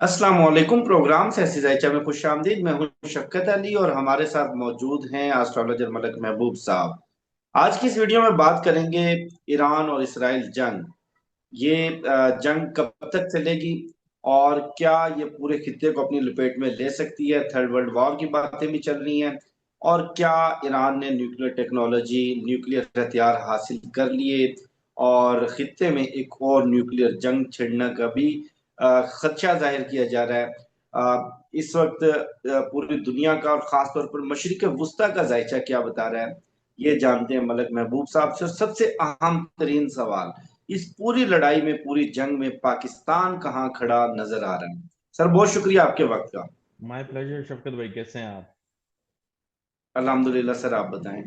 अस्सलाम वालेकुम। प्रोग्राम से सिजाइचा में खुश आमदीद। मैं हूं शफकत अली और हमारे साथ मौजूद हैं एस्ट्रोलॉजर मलक महबूब साहब। आज की इस वीडियो में बात करेंगे ईरान और इसराइल जंग। ये जंग कब तक चलेगी और क्या ये पूरे खित्ते को अपनी लपेट में ले सकती है। थर्ड वर्ल्ड वॉर की बातें भी चल रही हैं। और क्या ईरान ने न्यूक्लियर टेक्नोलॉजी, न्यूक्लियर हथियार हासिल कर लिए और खित्ते में एक और न्यूक्लियर जंग छिड़ने का भी खदशा जाहिर किया जा रहा है। इस वक्त पूरी दुनिया का और खासतौर पर मशरिक वुस्ता का जायचा क्या बता रहा है, ये जानते हैं मलक महबूब साहब से। और सबसे अहम तरीन सवाल, इस पूरी लड़ाई में, पूरी जंग में पाकिस्तान कहाँ खड़ा नजर आ रहा है। सर बहुत शुक्रिया आपके वक्त का। My pleasure. शफकत भाई कैसे हैं आप? अल्हम्दुलिल्लाह सर, आप बताएं।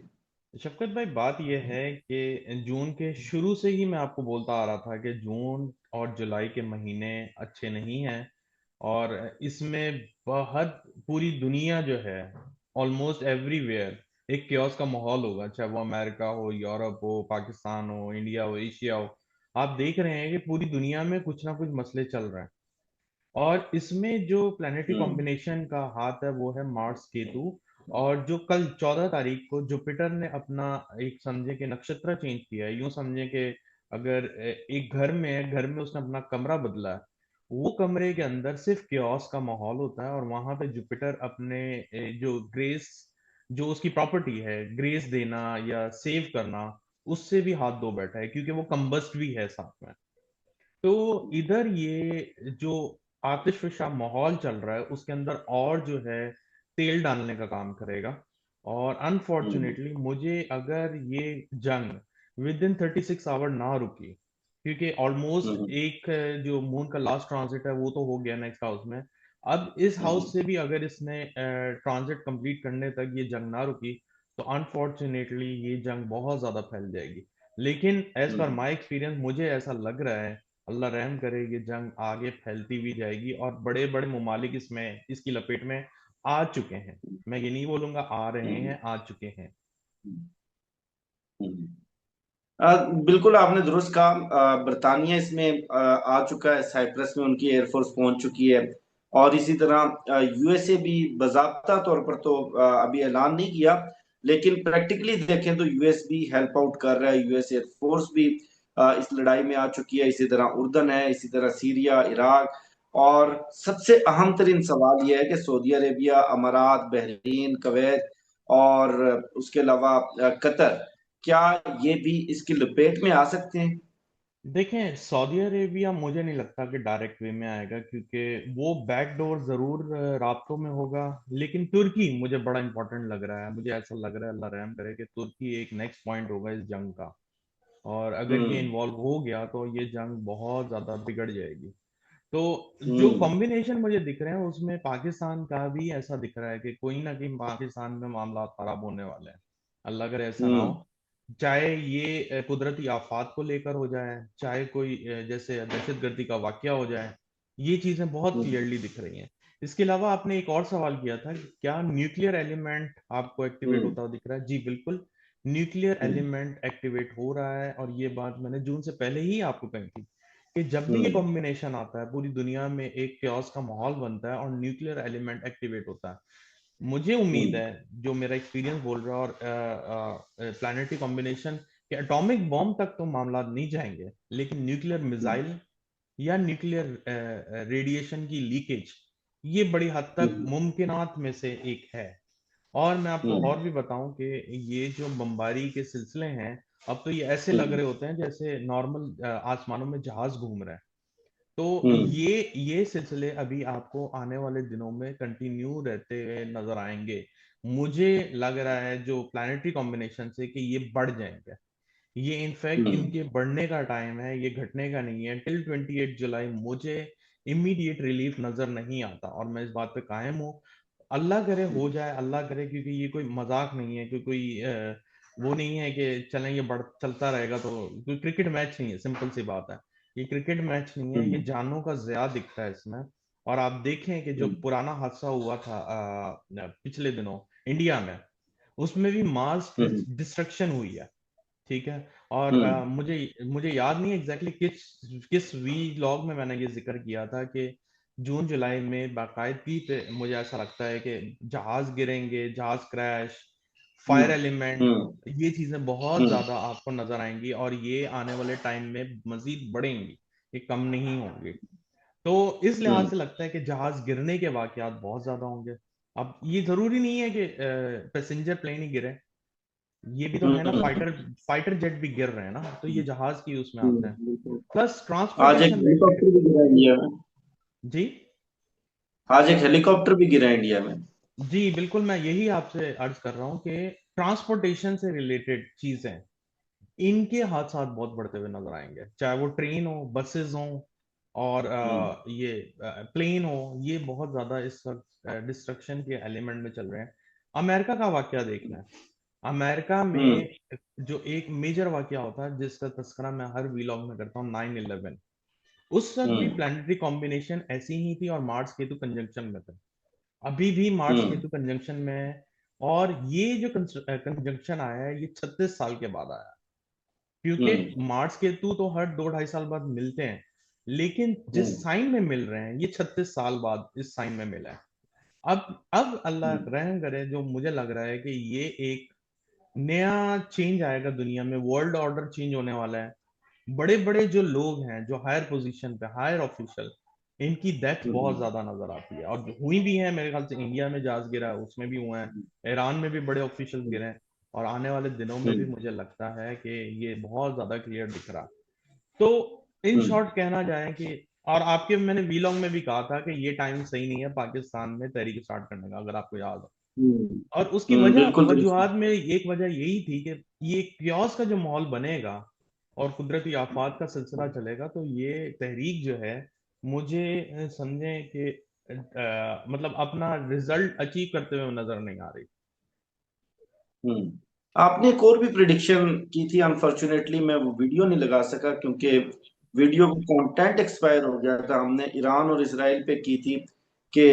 शफकत भाई, बात यह है कि जून के शुरू से ही मैं आपको बोलता आ रहा था कि जून और जुलाई के महीने अच्छे नहीं हैं। और इसमें बहुत पूरी दुनिया जो है, ऑलमोस्ट एवरीवेयर एक क्योस का माहौल होगा, चाहे वो अमेरिका हो, यूरोप हो, पाकिस्तान हो, इंडिया हो, एशिया हो। आप देख रहे हैं कि पूरी दुनिया में कुछ ना कुछ मसले चल रहे हैं। और इसमें जो प्लानिटरी हम्म। कॉम्बिनेशन का हाथ है वो है मार्स केतु। और जो कल 14 तारीख को जुपिटर ने अपना एक समझे कि नक्षत्र चेंज किया है, यूं समझे कि अगर एक घर में है, घर में उसने अपना कमरा बदला है, वो कमरे के अंदर सिर्फ क्योस का माहौल होता है। और वहां पे जुपिटर अपने जो ग्रेस, जो उसकी प्रॉपर्टी है, ग्रेस देना या सेव करना, उससे भी हाथ धो बैठा है, क्योंकि वो कंबस्ट भी है साथ में। तो इधर ये जो आतिशफिशा माहौल चल रहा है उसके अंदर और जो है तेल डालने का काम करेगा। और हम्म। अनफॉर्चुनेटली मुझे, अगर ये जंग विद इन 36 आवर ना रुकी, क्योंकि ऑलमोस्ट हम्म। एक जो मून का लास्ट ट्रांजिट है वो तो हो गया नेक्स्ट हाउस में। अब इस हम्म। हाउस से भी अगर इसने ट्रांजिट कंप्लीट करने तक ये जंग ना रुकी, तो अनफॉर्चुनेटली ये जंग बहुत ज्यादा फैल जाएगी। लेकिन as per hmm. My experience मुझे ऐसा लग रहा है, अल्लाह रहम करे, ये जंग आगे फैलती भी जाएगी और बड़े बड़े ममालिक इसमें इसकी लपेट में आ चुके हैं। मैं ये नहीं बोलूंगा आ रहे हम्म। हैं, आ चुके हैं। हम्म। बिल्कुल आपने दुरुस्त कहा। बरतानिया इसमें आ चुका है, साइप्रस में उनकी एयरफोर्स पहुंच चुकी है। और इसी तरह यूएसए भी बाकायदा तौर पर तो अभी ऐलान नहीं किया, लेकिन प्रैक्टिकली देखें तो यूएस भी हेल्प आउट कर रहा है। यूएस एयरफोर्स भी इस लड़ाई में आ चुकी है। इसी तरह उर्दन है, इसी तरह सीरिया, इराक। और सबसे अहम तरीन सवाल यह है कि सऊदी अरेबिया, अमारात, बहरीन, कवैत और उसके अलावा कतर, क्या ये भी इसकी लपेट में आ सकते हैं। देखें, सऊदी अरेबिया मुझे नहीं लगता कि डायरेक्ट वे में आएगा, क्योंकि वो बैकडोर जरूर राब्तों में होगा। लेकिन तुर्की मुझे बड़ा इंपॉर्टेंट लग रहा है। मुझे ऐसा लग रहा है, अल्लाह रहम करे, कि तुर्की एक नेक्स्ट पॉइंट होगा इस जंग का। और अगर ये हम्म। इन्वॉल्व हो गया तो ये जंग बहुत ज्यादा बिगड़ जाएगी। तो जो हम्म। कॉम्बिनेशन मुझे दिख रहे हैं उसमें पाकिस्तान का भी ऐसा दिख रहा है कि कोई ना कहीं पाकिस्तान में मामला खराब होने वाले हैं। अल्लाह करे ऐसा ना हो। हम्म। चाहे ये कुदरती आफात को लेकर हो जाए, चाहे कोई जैसे दहशतगर्दी का वाकया हो जाए, ये चीजें बहुत हम्म। क्लियरली दिख रही हैं। इसके अलावा आपने एक और सवाल किया था कि क्या न्यूक्लियर एलिमेंट आपको एक्टिवेट हम्म। होता हुआ दिख रहा है? जी बिल्कुल, न्यूक्लियर हम्म। एलिमेंट एक्टिवेट हो रहा है। और ये बात मैंने जून से पहले ही आपको कही थी कि जब भी ये हम्म। कॉम्बिनेशन आता है, पूरी दुनिया में एक क्योस का माहौल बनता है और न्यूक्लियर एलिमेंट एक्टिवेट होता है। मुझे उम्मीद हम्म। है, जो मेरा एक्सपीरियंस बोल रहा है, और प्लानिटरी कॉम्बिनेशन के एटॉमिक बॉम्ब तक तो मामला नहीं जाएंगे, लेकिन न्यूक्लियर मिसाइल या न्यूक्लियर रेडिएशन की लीकेज, ये बड़ी हद तक हम्म। मुमकिनात में से एक है। और मैं आपको हम्म। और भी बताऊं कि ये जो बमबारी के सिलसिले हैं, अब तो ये ऐसे लग हम्म। रहे होते हैं जैसे नॉर्मल आसमानों में जहाज घूम रहा है। तो हम्म। ये सिलसिले अभी आपको आने वाले दिनों में कंटिन्यू रहते हुए नजर आएंगे। मुझे लग रहा है जो प्लानिटरी कॉम्बिनेशन से कि ये बढ़ जाएंगे। ये इनफैक्ट हम्म। इनके बढ़ने का टाइम है, ये घटने का नहीं है। टिल 28 जुलाई मुझे इमीडिएट रिलीफ नजर नहीं आता, और मैं इस बात पे कायम हूँ। अल्लाह करे हो जाए, अल्लाह करे, क्योंकि ये कोई मजाक नहीं है, कोई वो नहीं है कि चलें ये बढ़ चलता रहेगा। तो कोई क्रिकेट मैच नहीं है, सिंपल सी बात है। ये क्रिकेट मैच नहीं है, ये हम्म। जानों का ज़िया दिखता है इसमें। और आप देखें कि जो हम्म। पुराना हादसा हुआ था पिछले दिनों इंडिया में, उसमें भी मास हम्म। डिस्ट्रक्शन हुई है। ठीक है। और हम्म। मुझे मुझे याद नहीं एग्जैक्टली किस किस वी लॉग में मैंने ये जिक्र किया था कि जून जुलाई में बाकायदगी पे मुझे ऐसा लगता है कि जहाज गिरेंगे, जहाज क्रैश, फायर हम्म। एलिमेंट, हम्म। ये चीजें बहुत हम्म। ज्यादा आपको नजर आएंगी और ये आने वाले टाइम में मजीद बढ़ेंगी, ये कम नहीं होंगी। तो इस लिहाज हम्म। से लगता है कि जहाज गिरने के वाकयात बहुत ज्यादा होंगे। अब ये जरूरी नहीं है कि पैसेंजर प्लेन ही गिरे, ये भी तो है ना, हम्म। फाइटर फाइटर जेट भी गिर रहे हैं ना, तो ये जहाज की उसमें आते हैं। बिल्कुल। प्लस आज एक ट्रांसपोर्टेशन रिलेटेड। हेलीकॉप्टर भी गिरा इंडिया में। जी। आज एक हेलीकॉप्टर भी गिरा इंडिया में। जी बिल्कुल, मैं यही आपसे अर्ज कर रहा हूँ कि ट्रांसपोर्टेशन से रिलेटेड चीजें, इनके हादसात बहुत बढ़ते हुए नजर आएंगे, चाहे वो ट्रेन हो, बसेस हो, और हम्म। ये प्लेन हो। ये बहुत ज्यादा इस वक्त डिस्ट्रक्शन के एलिमेंट में चल रहे हैं। अमेरिका का वाकया देखना है। अमेरिका हम्म। में जो एक मेजर वाकया होता है जिसका तस्करा मैं हर वीलॉग में करता हूँ, 9/11। उस वक्त भी हम्म। प्लानिटरी कॉम्बिनेशन ऐसी ही थी और मार्स केतु कंजंक्शन में थे। अभी भी मार्स हम्म। केतु कंजंक्शन में है। और ये जो कंजंक्शन आया है ये 36 साल के बाद आया है। क्योंकि हम्म। मार्स केतु तो हर 2-2.5 साल बाद मिलते हैं, लेकिन जिस हम्म। साइन में मिल रहे हैं ये 36 साल बाद इस साइन में मिला है। अब अल्लाह हम्म। रहम करे, जो मुझे लग रहा है कि ये एक नया चेंज आएगा दुनिया में, वर्ल्ड ऑर्डर चेंज होने वाला है। बड़े बड़े जो लोग हैं, जो हायर पोजीशन पे, हायर ऑफिशियल, इनकी डेथ बहुत हम्म। ज्यादा नजर आती है और हुई भी है। मेरे ख्याल से इंडिया में जहाज गिरा है उसमें भी हुआ है, ईरान में भी बड़े ऑफिशियल गिरे हैं, और आने वाले दिनों में भी हम्म। मुझे लगता है कि ये बहुत ज्यादा क्लियर दिख रहा है। तो इन हम्म। शॉर्ट कहना जाए कि, और आपके मैंने वीलॉग में भी कहा था कि ये टाइम सही नहीं है पाकिस्तान में तहरीक स्टार्ट करने का, अगर आपको याद हो। हम्म। और उसकी वजह बिल्कुल वजूहत दुरुस्त। में एक वजह यही थी कि ये क्योस का जो माहौल बनेगा और कुदरती आफात का सिलसिला चलेगा, तो ये तहरीक जो है, मुझे समझे कि मतलब अपना रिजल्ट अचीव करते हुए नजर नहीं आ रही। हम्म। आपने एक और भी प्रिडिक्शन की थी, अनफॉर्चुनेटली मैं वो वीडियो नहीं लगा सका क्योंकि वीडियो का कंटेंट एक्सपायर हो गया था। हमने ईरान और इसराइल पे की थी कि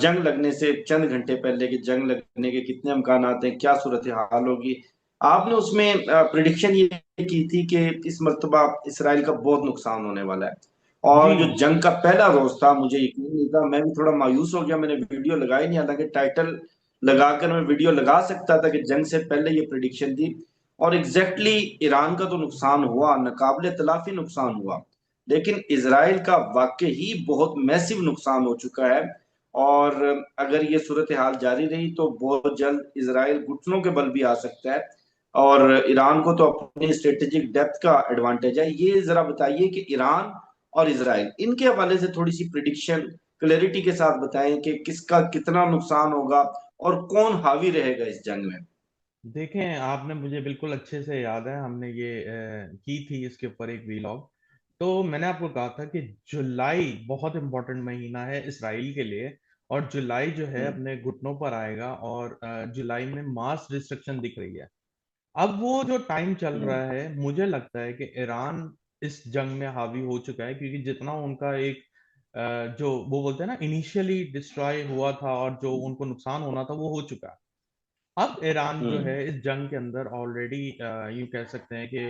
जंग लगने से चंद घंटे पहले कि जंग लगने के कितने इम्कान हैं, क्या सूरत हाल होगी। आपने उसमें प्रिडिक्शन ये की थी कि इस मर्तबा इसराइल का बहुत नुकसान होने वाला है। जी और जो जंग का पहला रोज था मुझे यकीन नहीं था, मैं भी थोड़ा मायूस हो गया, मैंने वीडियो लगाई नहीं, हालांकि टाइटल लगाकर मैं वीडियो लगा सकता था कि जंग से पहले ये प्रिडिक्शन थी। और एग्जैक्टली ईरान का तो नुकसान हुआ, नाकाबिले तलाफी नुकसान हुआ, लेकिन इसराइल का वाकई ही बहुत मैसिव नुकसान हो चुका है। और अगर ये सूरत हाल जारी रही तो बहुत जल्द इसराइल घुटनों के बल भी आ सकता है। और ईरान को तो अपनी स्ट्रेटेजिक डेप्थ का एडवांटेज है। ये जरा बताइए कि ईरान और इसराइल, इनके हवाले से थोड़ी सी प्रिडिक्शन क्लैरिटी के साथ बताएं कि किसका कितना नुकसान होगा और कौन हावी रहेगा इस जंग में। देखें, आपने, मुझे बिल्कुल अच्छे से याद है, हमने ये की थी इसके ऊपर एक वीलॉग। तो मैंने आपको कहा था कि जुलाई बहुत इंपॉर्टेंट महीना है इसराइल के लिए, और जुलाई जो है हम्म। अपने घुटनों पर आएगा, और जुलाई में मास डिस्ट्रक्शन दिख रही है। अब वो जो टाइम चल हम्म। रहा है, मुझे लगता है कि ईरान इस जंग में हावी हो चुका है, क्योंकि जितना उनका एक जो वो बोलते हैं ना, इनिशियली डिस्ट्रॉय हुआ था और जो उनको नुकसान होना था वो हो चुका है। अब ईरान जो है हम्म। इस जंग के अंदर ऑलरेडी यूं कह सकते हैं कि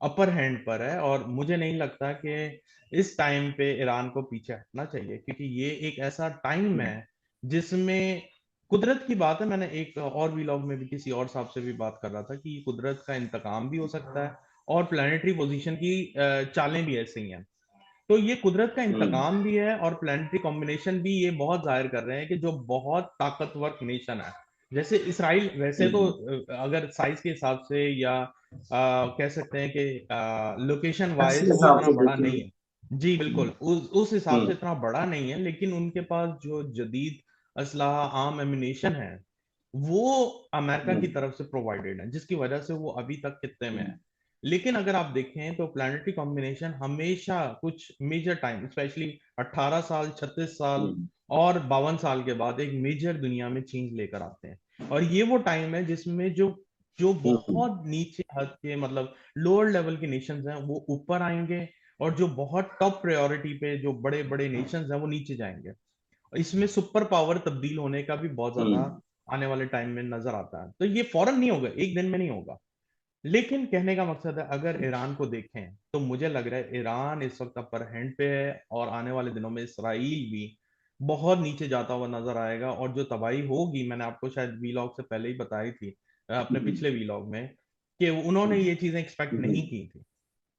अपर हैंड पर है, और मुझे नहीं लगता कि इस टाइम पे ईरान को पीछे हटना चाहिए, क्योंकि ये एक ऐसा टाइम है जिसमें कुदरत की बात है। मैंने एक और व्लॉग में भी किसी और साहब से भी बात कर रहा था कि कुदरत का इंतकाम भी हो सकता है, और प्लानिटरी पोजीशन की चालें भी ऐसी ही हैं। तो ये कुदरत का हम्म। इंतकाम भी है, और प्लानिटरी कॉम्बिनेशन भी ये बहुत जाहिर कर रहे हैं कि जो बहुत ताकतवर नेशन है, जैसे इसराइल, वैसे तो हम्म। अगर साइज के हिसाब से या कह सकते हैं कि लोकेशन ऐसे वाइज वो हिसाब इतना से बड़ा नहीं देखेंगे। है। जी बिल्कुल, उस हिसाब से हम्म। इतना बड़ा नहीं है, लेकिन उनके पास जो जदीद असलाह, आम एमिनेशन है, वो अमेरिका की हम्म। तरफ से प्रोवाइडेड है, जिसकी वजह से वो अभी तक खित्ते में है। हम्म। लेकिन अगर आप देखें तो प्लानिटरी कॉम्बिनेशन हमेशा कुछ मेजर टाइम, स्पेशली 18 साल, 36 साल हम्म। और 52 साल के बाद एक मेजर दुनिया में चेंज लेकर आते हैं। और ये वो टाइम है जिसमें जो जो हम्म। बहुत नीचे हद के, मतलब लोअर लेवल के नेशंस हैं, वो ऊपर आएंगे, और जो बहुत टॉप प्रायोरिटी पे जो बड़े बड़े नेशंस हैं वो नीचे जाएंगे। इसमें सुपर पावर तब्दील होने का भी बहुत ज्यादा हम्म। आने वाले टाइम में नजर आता है। तो ये फौरन नहीं होगा, एक दिन में नहीं होगा। लेकिन कहने का मकसद है, अगर ईरान को देखें तो मुझे लग रहा है ईरान इस वक्त अपर हैंड पे है, और आने वाले दिनों में इसराइल भी बहुत नीचे जाता हुआ नजर आएगा, और जो तबाही होगी, मैंने आपको शायद वीलॉग से पहले ही बताई थी, अपने पिछले वीलॉग में, कि उन्होंने ये चीजें एक्सपेक्ट नहीं की थी।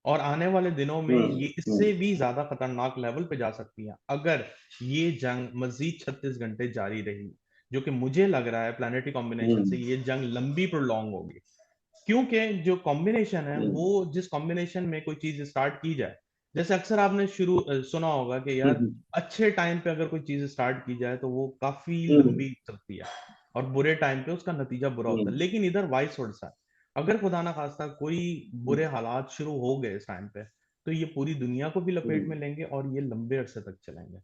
और आने वाले दिनों में ये इससे भी ज्यादा खतरनाक लेवल पे जा सकती है अगर ये जंग मजीद 36 घंटे जारी रही, जो कि मुझे लग रहा है प्लानिटरी कॉम्बिनेशन से ये जंग लंबी प्रोलॉन्ग होगी। क्योंकि जो कॉम्बिनेशन है, वो जिस कॉम्बिनेशन में कोई चीज स्टार्ट की जाए, जैसे अक्सर आपने सुना होगा कि यार अच्छे टाइम पे अगर कोई चीज स्टार्ट की जाए तो वो काफी लंबी चलती है, और बुरे टाइम पे उसका नतीजा बुरा होता है। लेकिन इधर वाइस वर्सा है, अगर खुदा ना खास्ता कोई बुरे हालात शुरू हो गए इस टाइम पे, तो ये पूरी दुनिया को भी लपेट में लेंगे और ये लंबे अरसे तक चलेंगे।